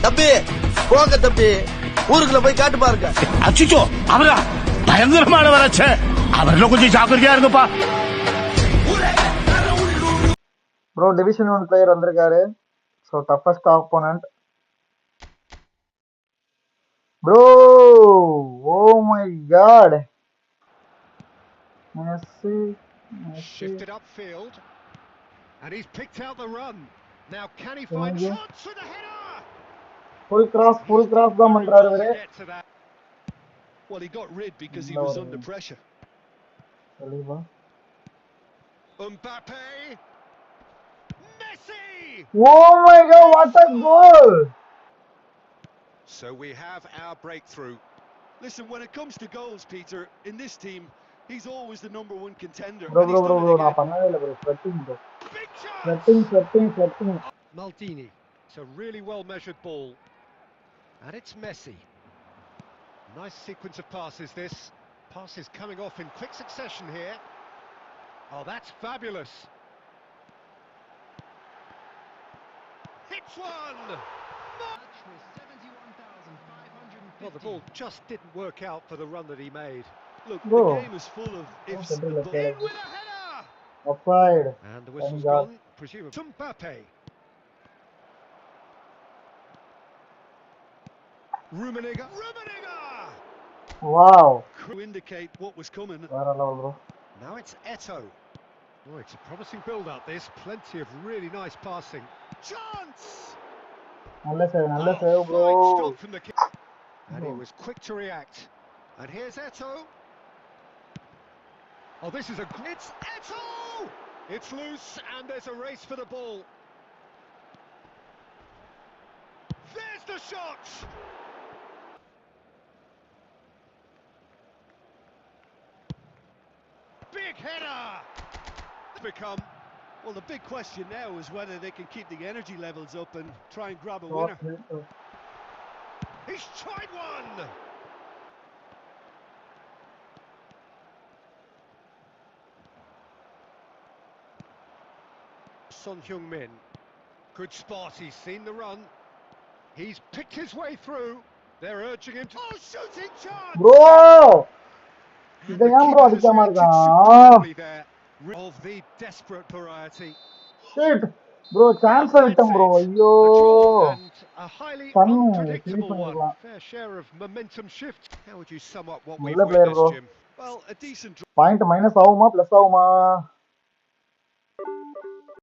தம்பி போங்க தம்பி, ஊருக்குள்ள போய் காட்டு பாருங்க. அச்சிச்சோ அவரா பயங்கரமான வளர்ச்சி. அவர்ல கொஞ்சம் ஜாக்கிரதையா இருங்கப்பா. ப்ரோ டிவிஷன் 1 பிளேயர் வந்திருக்காரு. So toughest opponent bro. Oh my God. Messi Shifted upfield, and he's picked out the run. Now can he find shots with a header? Full cross தான் பண்றாரு இவரு. Well, he got rid because he was under pressure. Mbappe, Messi. Oh my god, what a goal! So we have our breakthrough. Listen, when it comes to goals, Peter, in this team, he's always the number one contender. Bro, na pannave illa bro, sweating. Maldini, it's a really well measured ball. And it's Messi. Nice sequence of passes this. Passes coming off in quick succession here. Oh, that's fabulous. Hits one! Well, the ball just didn't work out for the run that he made. Look, the game is full of ifs and buts. In with a header! Offside. And the whistle's gone, presumably. Mbappe. Rummenigge. Wow. To indicate what was coming. Vera level bro. Now it's Eto'o. Oh, it's a promising build-up this. Plenty of really nice passing. Chance! Nalla save bro. Fine stop from the kick. And he was quick to react. And here's Eto'o. Oh, this is a... It's Eto'o! It's loose and there's a race for the ball. There's the shot! Big header! Well, the big question now is whether they can keep the energy levels up and try and grab a winner. He's tried one! Son Heung-min. Good spot, he's seen the run. He's picked his way through. They're urging him to... Oh, shooting chance! Bro! இத ஏன் bro அடிக்காம இருக்கான்? Of the desperate variety. Shit. Bro chance விட்டோம் bro. ஐயோ. A highly பண்ணு unpredictable one. Fair share of momentum shift. How would you sum up what we've நல்ல player bro. Jim? Well, a decent point minus ஆகுமா plus ஆகுமா?